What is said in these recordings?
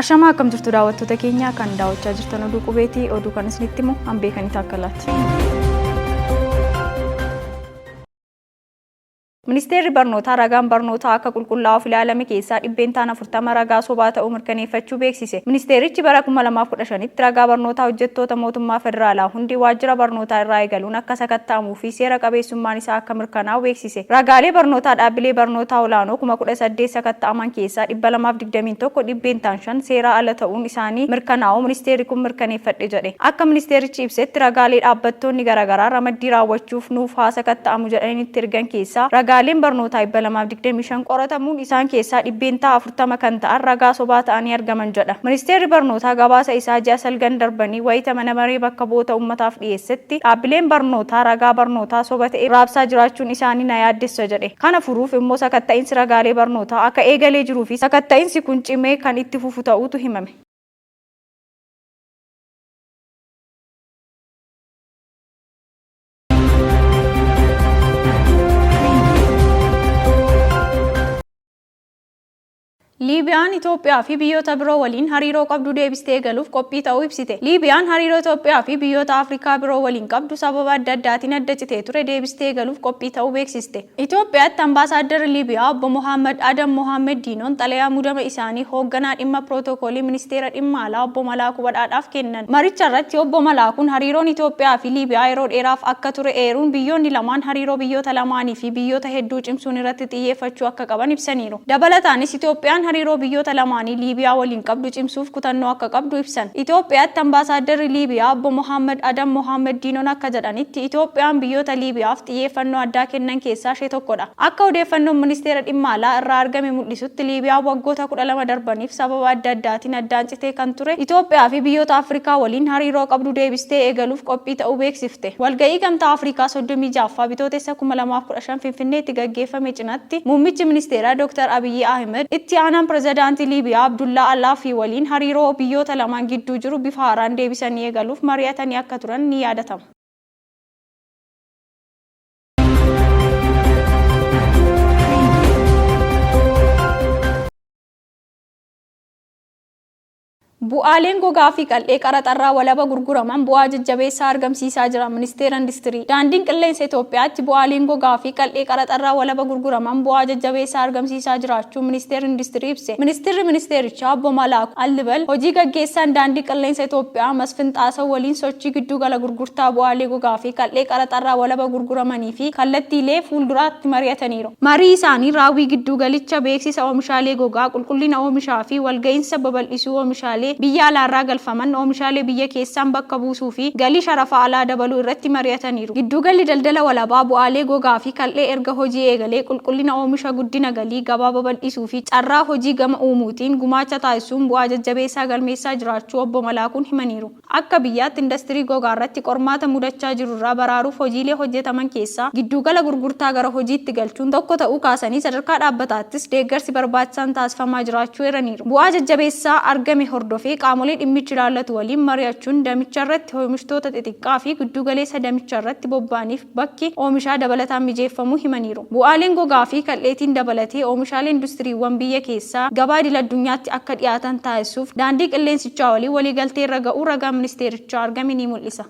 Ashamaa akkam jirtu daawwattoota keenya kan daawwachaa jirtan oduu qubeetii oduu kan isinitti immoo hambee kan taakkalaati. Ministeerri barnootaa ragaan barnootaa akka qulqullaa'uuf ilaalame keessaa dhibbeentaan 40 ragaa sobaa ta'uu mirkaneeffachuu beeksise. Ministeerichi bara 2015tti ragaa barnootaa hojjettoota mootummaa federaalaa hundi waajjira barnootaa irraa eegaluun akka sakatta'amuu fi seera qabeessummaan isaa akka mirkanaa'u beeksise. Ragaalee barnootaa dhaabbilee barnootaa olaanoo 18,000 sakatta'aman keessaa 221 dhibbeentaan 5 seera ala ta'uun isaanii mirkanaa'u ministeerri kun mirkaneeffadhe jedhe. Akka ministeerichi ibsetti ragaalee dhaabbattoonni garaagaraa ramaddii raawwachuuf nuuf haa sakatta'amu jedhanitti ergan keessaa ragaaleen barnootaa 225 qoratamuun isaan keessaa dhibbeentaa 40 kan ta'an ragaa sobaa ta'anii argaman jedha. Ministeerri barnootaa gabaasa isaa ji'a salgan darbanii wayita mana maree bakka bu'oota uummataaf dhiyeessetti dhaabbileen barnootaa ragaa barnootaa soba ta'e raabsaa jiraachuun isaanii na yaaddessa jedhe. Kana furuuf immoo sakatta'insi ragaalee barnootaa akka eegalee jiruu fi sakatta'insi kun cimee kan itti fufu ta'uutu himame. Liibiyaan Itoophiyaa fi biyyoota biroo waliin hariiroo qabdu deebistee galuuf qophii ta'uu ibsite. Liibiyaan hariiroo Itoophiyaa fi biyyoota Afrikaa biroo waliin qabdu sababa adda addaatiin adda citee ture deebistee galuuf qophii ta'uu beeksiste. Itoophiyaatti ambaasaaddarri Liibiyaa obbo Mohaammed Adam Mohaammed Diinoon xalayaa muudama isaanii hoogganaa dhimma pirootokoolii ministeera dhimma alaa obbo Malaakuu Badhaadhaaf kennan. Maricha irratti obbo Malaakuun hariiroon Itoophiyaa fi Liibiyaa yeroo dheeraaf akka ture eeruun biyyoonni lamaan hariiroo biyyoota lamaanii fi biyyoota hedduu cimsuun irratti xiyyeeffachuu akka qaban ibsaniiru. Dabalataanis Itoophiyaan hariiroo biyyoota lamaanii Liibiyaa waliin qabdu cimsuuf kutannoo akka qabdu ibsan. Itoophiyaatti ambaasaaddarri Liibiyaa obbo Mohaammed Adam Mohaammed Diinoon akka jedhanitti Itoophiyaan biyyoota Liibiyaaf xiyyeeffannoo addaa kennan keessaa ishee tokkodha. Akka odeeffannoon ministeera dhimma alaa irraa argame mul'isutti Liibiyaa waggoota 12 darbaniif sababa adda addaatiin addaan citee kan ture Itoophiyaa fi biyyoota Afrikaa waliin hariiroo qabdu deebistee eegaluuf qophii ta'uu beeksifte. Walga'ii gamtaa Afrikaa 36ffaa bitootessa 2015 Finfinneetti gaggeeffame cinatti muummichi ministeeraa Dr. Abiy Ahmed itti aanaan pirezidaantii Liibiyaa Abdullaa Allaafi waliin hariiroo biyyoota lamaan gidduu jiru bifa haaraan deebisanii eegaluuf mari'atanii akka turan ni yaadatama. Bu'aaleen gogaa fi qal'ee qaraxarraa walaba gurguraman bu'aa jajjabeessaa argamsiisaa jira. Ministeera Industirii. Daandiin qilleensa Itoophiyaatti bu'aaleen gogaa fi qal'ee qaraxarraa walaba gurguraman bu'aa jajjabeessaa argamsiisaa jiraachuu ministeerri Industirii ibse. Ministeerichaa obbo Malaakuu Allibal hojii gaggeessaan daandii qilleensa Itoophiyaa Masfin Xaasaw waliin sochii giddugala gurgurtaa bu'aalee gogaa fi qal'ee qaraxarraa walaba gurguramanii fi kallattiilee fuulduraatti mari'ataniiru. Marii isaanii raawwii giddugalicha beeksisa oomishaalee gogaa, qulqullina oomishaa fi walga'iinsa babal'isuu oomishaalee biyya alaarraa galfaman oomishaalee biyya keessaan bakka buusuu fi galii sharafa alaa dabaluu irratti mari'ataniiru. Giddugalli daldala walabaa bu'aalee gogaa fi qal'ee erga hojii eegalee qulqullina oomisha guddina galii gabaa babal'isuu fi carraa hojii gama uumuutiin gumaacha taasisuun bu'aa jajjabeessaa galmeessaa jiraachuu obbo Malaakuun himaniiru. Akka biyyaatti industirii gogaa irratti qormaata mudachaa jiru irraa baraaruuf hojiilee hojjetaman keessaa giddugala gurgurtaa gara hojiitti galchuun tokko ta'uu kaasanii sadarkaa dhaabbataattis deeggarsi barbaachisaan taasifamaa jiraachuu eeraniiru. Bu'aa jajjabeessaa argame hordofee qaamolee dhimmichi ilaallatu waliin mari'achuun damicha irratti oomishtoota xixiqqaa fi giddugaleessa damicha irratti bobba'aniif bakki oomishaa dabalataan mijeeffamuu himaniiru. Bu'aaleen gogaa fi qal'eetiin dabalatee oomishaalee industiriiwwan biyya keessaa gabaa idil-addunyaatti akka dhiyaatan taasisuuf daandii qilleensichaa waliin waliigaltee irra ga'uu ragaa ministeerichaa argame ni mul'isa.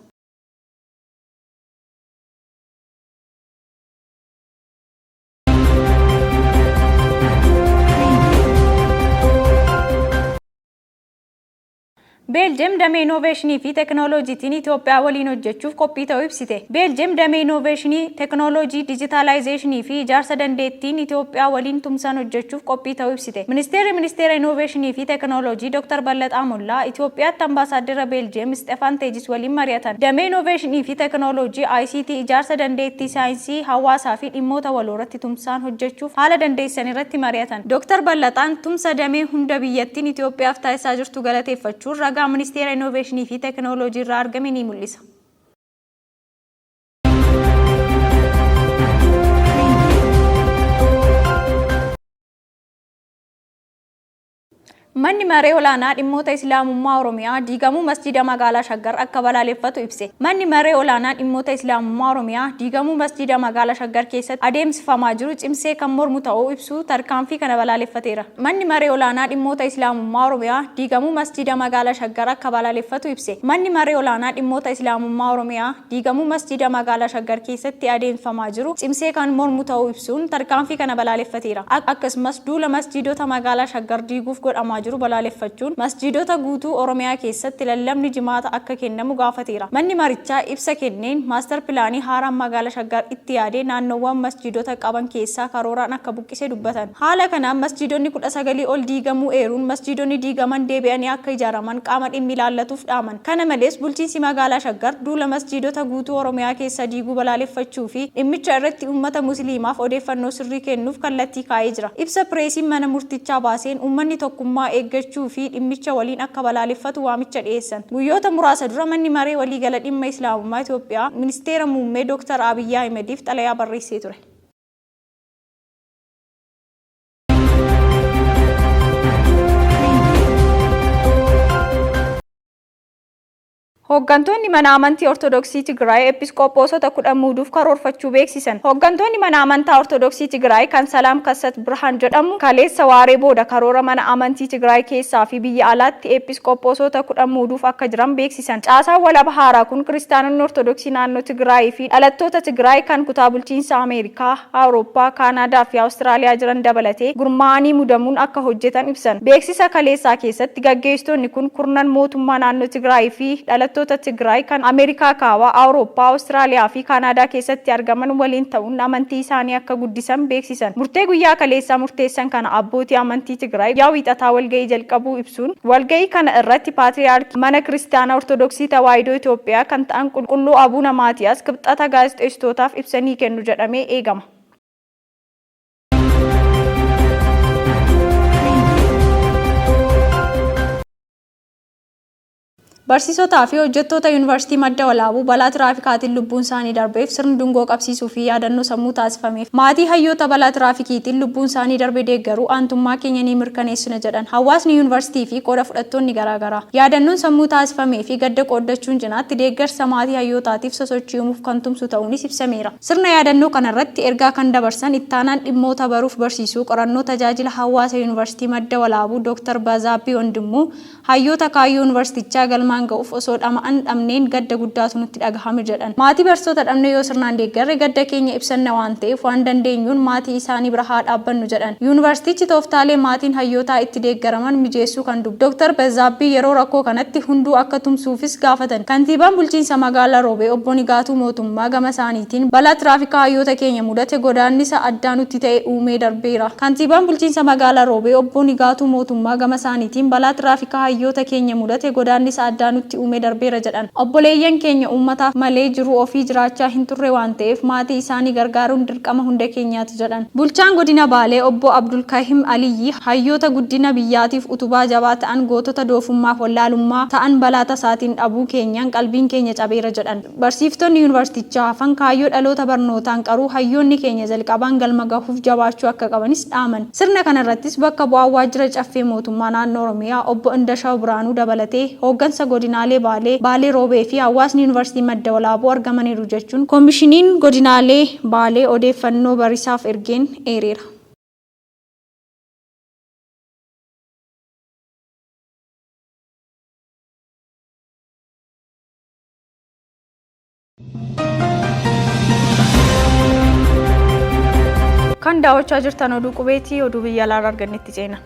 Beeljem damee innoveeshinii fi teekinooloojiitiin Itoophiyaa waliin hojjechuuf qophii ta'uu ibsite. Beeljem damee innoveeshinii, teekinooloojii, dijitaalaayizeeshinii fi ijaarsa dandeettiin Itoophiyaa waliin tumsaan hojjechuuf qophii ta'uu ibsite. Ministeera innoveeshinii fi teekinooloojii Dr. Ballataa Mollaa Itoophiyaatti ambaasaadara Beeljem Stefan Teejis waliin mari'atan. Damee innoveeshinii fi teekinooloojii ICT ijaarsa dandeettii saayinsii hawaasaa fi dhimmoota waloo irratti tumsaan hojjechuuf haala dandeessan irratti mari'atan. Dr. Ballataan tumsa damee hunda biyyattiin Itoophiyaaf taasisaa jirtu galateeffachuun ragaa ministeera innoveeshinii fi teekinooloojii irraa argame ni mul'isa. Manni maree olaanaa dhimmoota Islaamummaa Oromiyaa diigamuu masjiida magaalaa Shaggar akka balaaleffatu ibse. Manni maree olaanaa dhimmoota Islaamummaa Oromiyaa diigamuu masjiida magaalaa Shaggar keessatti adeemsifamaa jiru cimsee kan mormu ta'uu ibsu tarkaanfii kana balaaleffateera. Manni maree olaanaa dhimmoota Islaamummaa Oromiyaa diigamuu masjiida magaalaa Shaggar akka balaaleffatu ibse. Manni maree olaanaa dhimmoota Islaamummaa Oromiyaa diigamuu masjiida magaalaa Shaggar keessatti adeemsifamaa jiru cimsee kan mormu ta'uu ibsuun tarkaanfii kana balaaleffateera. Akkasumas duula masjiidota magaalaa Shaggar diiguuf godhamaa jiru balaaleffachuun masjiidota guutuu Oromiyaa keessatti lallabni jimaata akka kennamu gaafateera. Manni marichaa ibsa kenneen maastar pilaanii haaraan magaalaa Shaggar itti yaadee naannoowwan masjiidota qaban keessaa karooraan akka buqqisee dubbatan. Haala kanaan masjiidonni 19 ol diigamuu eeruun masjiidonni diigaman deebi'anii akka ijaaraman qaama dhimmi ilaallatuuf dhaaman. Kana malees bulchiinsi magaalaa Shaggar duula masjiidota guutuu Oromiyaa keessa diiguu balaaleffachuu fi dhimmicha irratti uummata musliimaaf odeeffannoo sirrii kennuuf kallattii kaa'ee jira. Ibsa pireesiin mana murtichaa baaseen uummanni tokkummaa eeggachuu fi dhimmicha waliin akka balaaleffatu waamicha dhiyeessan. Guyyoota muraasa dura manni maree waliigala dhimma Islaamummaa Itoophiyaa ministeera muummee Dr. Abiyyi Ahmediif xalayaa barreessee ture. Hooggantoonni mana amantii Ortodoksii Tigraay episkooposota 10 muuduuf karoorfachuu beeksisan. Hooggantoonni mana amantaa Ortodoksii Tigraay kan Salaam Kassat Birhaan jedhamu kaleessa waaree booda karoora mana amantii Tigraay keessaa fi biyya alaatti episkooposota 10 muuduuf akka jiran beeksisan. Caasaan walaba haaraa kun kiristaanonni Ortodoksii naannoo Tigraay fi dhalattoota Tigraay kan kutaa bulchiinsa Ameerikaa, Awurooppaa, Kaanaadaa fi Awustiraaliyaa jiran dabalatee gurmaa'anii muudamuun akka hojjetan ibsan. Beeksisa kaleessaa keessatti gaggeessitoonni kun kurnan mootummaa naannoo Tigraay fi dhalattoota Tigraay kan Ameerikaa kaawaa, Awurooppaa, Awustiraaliyaa fi Kaanaadaa keessatti argaman waliin ta'uun amantii isaanii akka guddisan beeksisan. Murtee guyyaa kaleessaa murteessan kana abbootii amantii Tigraay yaa wiixataa walgahii jalqabuu ibsuun walgahii kana irratti paatriyaarkii mana kiristaanaa Ortodoksii Tawaahidoo Itoophiyaa kan ta'an qulqulluu Abuuna Maatiyaas kibxata gaazexeessitootaaf ibsanii kennu jedhamee eegama. Barsiisotaa fi hojjettoota yuunivarsiitii Madda Walaabuu balaa tiraafikaatiin lubbuun isaanii darbeef sirni dungoo qabsiisuu fi yaadannoo sammuu taasifameef maatii hayyoota balaa tiraafikiitiin lubbuun isaanii darbe deeggaruu aantummaa keenya ni mirkaneessina jedhan hawaasni yuunivarsiitii fi qooda fudhattoonni garaagaraa. Yaadannoon sammuu taasifamee fi gadda qooddachuun cinaatti deeggarsa maatii hayyootaatiif sosochii uumuuf kan tumsu ta'uunis ibsameera. Sirna yaadannoo kanarratti ergaa kan dabarsan ittaanaan dhimmoota baruuf barsiisuu qorannoo tajaajila hawaasa yuunivarsiitii Madda Walaabuu Dr. Bazaabbii Wandimuu hayyoota kaayyoo yuunivarsiitichaa galma ga'uuf osoo dhama'an dhabneen gadda guddaatu nutti dhagahame jedhan. Maatii barsiisota dhabne yoo sirnaan deeggarre gadda keenya ibsanna waan ta'eef waan dandeenyuun maatii isaanii bira haa dhaabbannu jedhan. Yuunivarsiitichi tooftaalee maatiin hayyootaa itti deeggaraman mijeessuu kan dubbe Dr. Bazaabbii yeroo rakkoo kanatti hunduu akka tumsuufis gaafatan. Kantiibaan bulchiinsa magaalaa Roobee obbo Nigaatuu Mootummaa gama isaaniitiin balaa tiraafikaa hayyoota keenya mudate godaannisa addaa nutti ta'e uumee darbeera. Kantiibaan bulchiinsa magaalaa Roobee obbo Nigaatuu Mootummaa gama isaaniitiin balaa tiraafikaa hayyoota keenya mudate godaannisa addaa nutti uumee darbeera jedhan. Obboleeyyan keenya uummataaf malee jiru ofii jiraachaa hin turre waan ta'eef maatii isaanii gargaaruun dirqama hunda keenyaati jedhan. Bulchaan godina Baalee obbo Abdulkahim Aliyyi hayyoota guddina biyyaatiif utubaa jabaa ta'an gootota doofummaaf wallaalummaa ta'an balaa tasaatiin dhabuu keenyaan qalbiin keenya cabeera jedhan. Barsiiftonni yuunivarsiitichaa hafan kaayyoo dhaloota barnootaan qaruu hayyoonni keenya jalqabaan galma gahuuf jabaachuu akka qabanis dhaaman. Sirna kanarrattis bakka bu'aa waajjira caffee mootummaa naannoo Oromiyaa obbo Indashaw Biraanuu dabalatee hooggansa godinaalee Baalee Roobee fi hawaasni yuunivarsiitii Madda Walaabuu argamaniiru jechuun koomishiniin godinaalee Baalee odeeffannoo barisaaf ergeen eereera. Kan daawwachaa jirtan oduu qubeetii oduu biyya alaa argannetti ceena.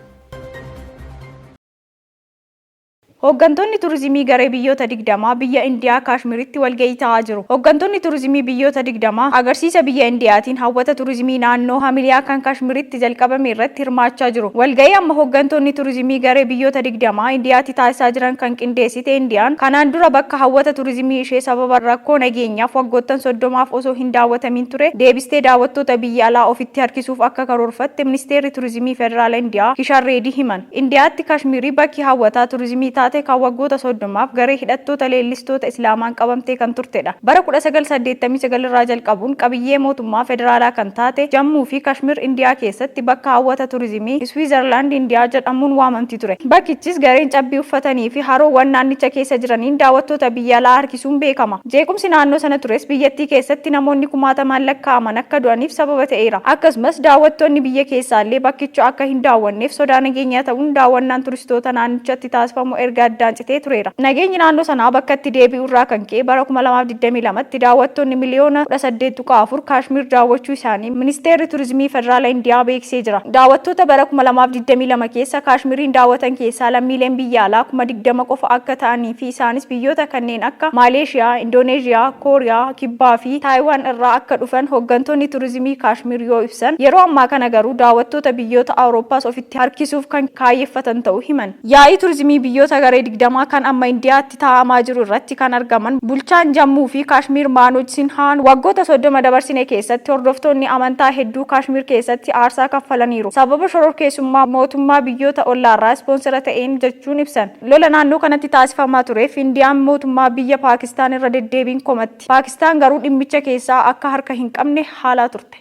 Hooggantoonni turizimii garee biyyoota 20 biyya Indiyaa Kaashmiritti walgahii ta'aa jiru. Hooggantoonni turizimii biyyoota 20 agarsiisa biyya Indiyaatiin hawwata turizimii naannoo Hamiliyaa kan Kaashmiritti jalqabame irratti hirmaachaa jiru. Walgahii amma hooggantoonni turizimii garee biyyoota 20 Indiyaatti taasisaa jiran kan qindeessite Indiyaan kanaan dura bakka hawwata turizimii ishee sababa rakkoo nageenyaaf waggoottan 30 osoo hin daawwatamin ture deebistee daawwattoota biyya alaa ofitti harkisuuf akka karoorfatte ministeerri turizimii federaala Indiyaa Kishaan Reedii himan. Indiyaatti Kaashmirii bakki hawwata turizimii taate kan waggoota 30f garee hidhattoota leellistoota Islaamaan qabamtee kan turtedha. Bara 1989 irraa jalqabuun qabiyyee mootummaa federaalaa kan taate Jammuu fi Kashmir Indiyaa keessatti bakka hawwata turizimii Switzerland Indiyaa jedhamuun waamamti ture. Bakkichis gareen cabbii uffatanii fi haroowwan naannicha keessa jiraniin daawwattoota biyya alaa harkisuun beekama. Jeequmsi naannoo sana tures biyyattii keessatti namoonni kumaatamaan lakkaa'aman akka du'aniif sababa ta'eera. Akkasumas daawwattoonni biyya keessaallee bakkicha akka hin daawwanneef sodaa nageenyaa ta'uun daawwannaan turistoota naannichatti taasifamu erga addaan citee tureera. Nageenyi naannoo sanaa bakka itti deebi'u irraa kan ka'e bara 2022tti daawwattoonni miliyoona 18.4 Kashmir daawwachuu isaanii ministeerri turizimii federaalaa Indiyaa beeksisee jira. Daawwattoota bara 2022 keessa Kashmiriin daawwatan keessaa lammiileen biyya alaa 20 qofa akka ta'anii fi isaanis biyyoota kanneen akka Maaleeshiyaa, Indooneeziyaa, Kooriyaa, Kibbaa fi Taayiwaan irraa akka dhufan hooggantoonni turizimii Kashmir yoo ibsan, yeroo ammaa kana garuu daawwattoota biyyoota Awurooppaas ofitti harkisuuf kan kaayyeffatan ta'uu himan. Yaa'ii turizimii biyyoota garee 20 kan amma Indiyaatti taa'amaa jiru irratti kan argaman bulchaan Jammuu fi Kashmir Manoj Sinhaan waggoota 30 dabarsine keessatti hordoftoonni amantaa hedduu Kashmir keessatti aarsaa kaffalaniiru. Sababa shororkeessummaa mootummaa biyyoota ollaarraa ispoonsara ta'een jechuun ibsan. Lola naannoo kanatti taasifamaa tureef Indiyaan mootummaa biyya Paakistaan irra deddeebiin komatti. Paakistaan garuu dhimmicha keessaa akka harka hin qabne haalaa turte.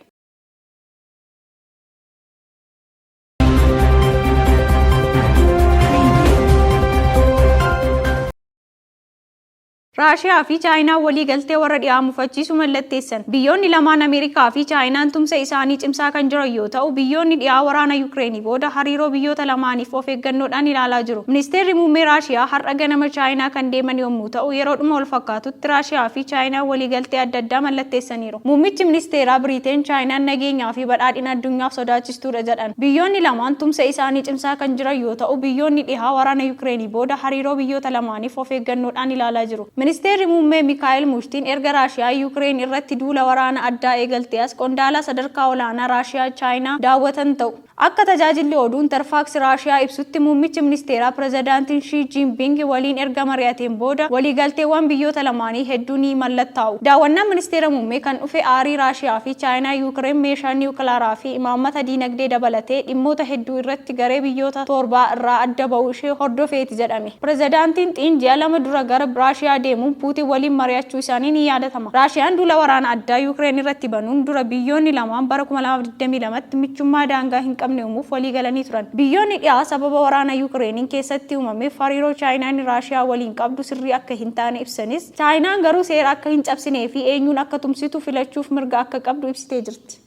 Raashiyaa fi Chaayinaan walii galtee warra dhiyaa mufachiisu mallatteessan. Biyyoonni lamaan Ameerikaa fi Chaayinaan tumsa isaanii cimsaa kan jiran yoo ta'u, biyyoonni dhiyaa waraana Yuukireenii booda hariiroo biyyoota lamaaniif of eeggannoodhaan ilaalaa jiru. Ministeerri muummee Raashiyaa har'a ganama Chaayinaa kan deeman yommuu ta'u, yeroodhuma wal fakkaatutti Raashiyaa fi Chaayinaan walii galtee adda addaa mallatteessaniiru. Muummichi ministeeraa Biriteen Chaayinaan nageenyaa fi badhaadhina addunyaaf sodaachistuudha jedhan. Biyyoonni lamaan tumsa isaanii cimsaa kan jiran yoo ta'u, biyyoonni dhiyaa waraana Yuukireenii booda hariiroo biyyoota lamaaniif of eeggannoodhaan ilaalaa jiru. Ministeerri muummee Mikaa'el Mushtiin erga Raashiyaa Yuukireen irratti duula waraana addaa eegaltee as qondaala sadarkaa olaanaa Raashiyaa Chaayinaa daawwatan ta'u. Akka tajaajilli oduu Interfaaks Raashiyaa ibsutti muummichi ministeeraa pirezidaantiin Xi Jinping waliin erga mari'ateen booda waliigalteewwan biyyoota lamaanii hedduu ni mallattaa'u. Daawwannaan ministeera muummee kan dhufe aarii Raashiyaa fi Chaayinaa Yuukireen meeshaa niwukilaaraa fi imaammata diinagdee dabalatee dhimmoota hedduu irratti garee biyyoota torbaa irraa adda ba'uu ishee hordofeeti jedhame. Pirezidaantiin Xiin ji'a lama dura gara Raashiyaa deemuun Puutiin waliin mari'achuu isaanii ni yaadatama. Raashiyaan duula waraana addaa Yuukireen irratti banuun dura biyyoonni lamaan bara 2022tti michummaa daangaa hin qabne uumuuf walii galanii turan. Biyyoonni dhiyaa sababa waraana Yuukireeniin keessatti uumameef hariiroo Chaayinaan Raashiyaa waliin qabdu sirrii akka hin taane ibsanis, Chaayinaan garuu seera akka hin cabsinee fi eenyuun akka tumsitu filachuuf mirga akka qabdu ibsitee jirti.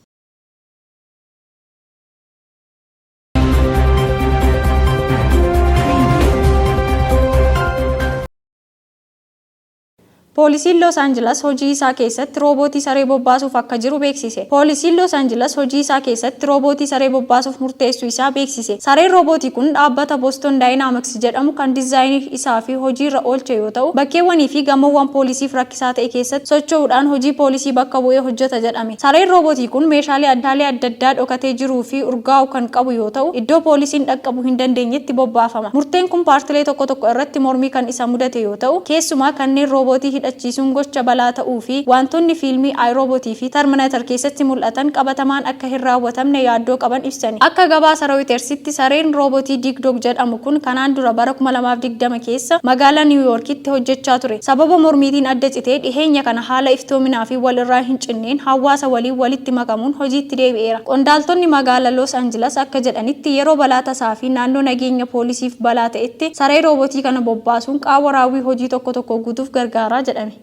Poolisiin Los Angeles hojii isaa keessatti roobootii saree bobbaasuuf akka jiru beeksise. Poolisiin Los Angeles hojii isaa keessatti roobootii saree bobbaasuuf murteessuu isaa beeksise. Sareen roobootii kun dhaabbata Boston Dynamics jedhamu kan diizaayinii isaa fi hojii irra oolche yoo ta'u, bakkeewwanii fi gamoowwan poolisiif rakkisaa ta'e keessatti socho'uudhaan hojii poolisii bakka bu'ee hojjeta jedhame. Sareen roobootii kun meeshaalee adda addaa dhokatee jiruu fi urgaa'u kan qabu yoo ta'u, iddoo poolisiin dhaqqabuu hin dandeenyetti bobbaafama. Murteen kun paartilee tokko irratti mormii kan isa mudate yoo ta'u, keessumaa kanneen roobootii hidhachiisuun gocha balaa ta'uu fi wantoonni fiilmii iRobot fi Terminator keessatti mul'atan qabatamaan akka hin raawwatamne yaaddoo qaban ibsani. Akka gabaasa Reutersitti sareen roobotii Digdog jedhamu kun kanaan dura bara 2020 keessa magaalaa New Yorkitti hojjechaa ture. Sababa mormiitiin adda citee dhiheenya kana haala iftoominaa fi walirraa hin cinneen hawaasa waliin walitti makamuun hojiitti deebi'eera. Qondaaltonni magaalaa Los Angeles akka jedhanitti yeroo balaa tasaa fi naannoo nageenya poolisiif balaa ta'etti saree roobotii kana bobbaasuun qaawwa raawwii hojii tokko guutuuf gargaaraa jedhame.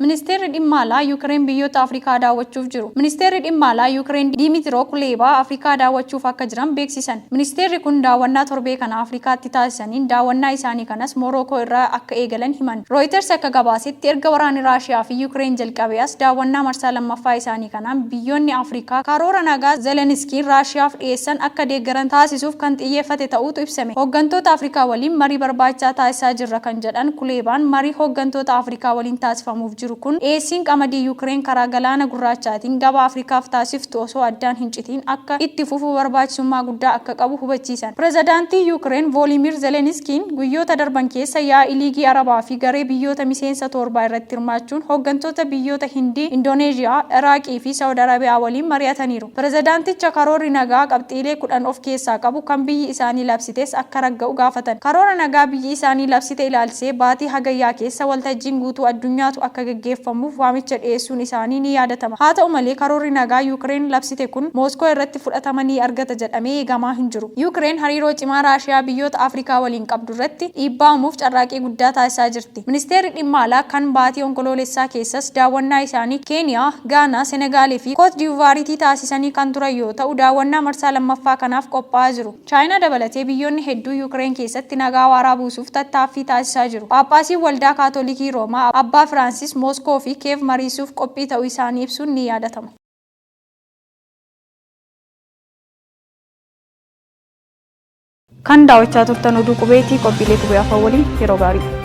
Ministeerri dhimma alaa Yuukireen biyyoota Afrikaa daawwachuuf jiru. Ministeerri dhimma alaa Yuukireen Dimitro Kuleba Afrikaa daawwachuuf akka jiran beeksisan. Ministeerri kun daawwannaa torbee kana Afrikaatti taasisaniin daawwannaa isaanii kanas Morookoo irraa akka eegalan himan. Reuters akka gabaasetti erga waraanni Raashiyaa fi Yuukireen jalqabee as daawwannaa marsaa lammaffaa isaanii kanaan biyyoonni Afrikaa karoora nagaa Zelenskiin Raashiyaaf dhiyeessan akka deeggaran taasisuuf kan xiyyeeffate ta'uutu ibsame. Hooggantoota Afrikaa waliin marii barbaachisaa taasisaa jirra kan jedhan Kulebaan marii hooggantoota Afrikaa waliin taasifamuuf jiru jirtu kun dhiyeessiin qamadii Yuukireen karaa galaana gurraachaatiin gabaa Afrikaaf taasiftu osoo addaan hin citiin akka itti fufu barbaachisummaa guddaa akka qabu hubachiisan. Pireezidaantii Yuukireen Voolodimiir Zelenskiin guyyoota darban keessa yaa'ii liigii Arabaa fi garee biyyoota miseensa torbaa irratti hirmaachuun hooggantoota biyyoota Hindii, Indooneeziyaa, Iraaqii fi Saawud Arabiyaa waliin mari'ataniiru. Pireezidaanticha karoorri nagaa qabxiilee 10 of keessaa qabu kan biyyi isaanii labsites akka ragga'u gaafatan. Karoora nagaa biyyi isaanii labsite ilaalchisee baatii hagayyaa keessa waltajjiin guutuu addunyaatu akka gaggeeffamuuf waamicha dhiyeessuun isaanii ni yaadatama. Haa ta'u malee karoorri nagaa Yuukireen labsite kun Mooskoo irratti fudhatama ni argata jedhamee eegamaa hin jiru. Yuukireen hariiroo cimaa Raashiyaa biyyoota Afrikaa waliin qabdu irratti dhiibbaa uumuuf carraaqii guddaa taasisaa jirti. Ministeerri dhimma alaa kan baatii onkoloolessaa keessas daawwannaa isaanii Keeniyaa, Gaanaa, Senegaalii fi Koot Diivuwaariitti taasisanii kan turan yoo ta'u daawwannaa marsaa lammaffaa kanaaf qophaa'aa jiru. Chaayinaa dabalatee biyyoonni hedduu Yuukireen keessatti nagaa waaraa buusuuf tattaaffii taasisaa jiru. Paappaasiin waldaa Kaatolikii Roomaa Abbaa Firaansis Mooskoo fi Kiyev mariisuuf qophii ta'uu isaanii ibsuun ni yaadatama. Kan daawwachaa turtan oduu qubeetii qophiilee qubee afaan waliin yeroo gaarii.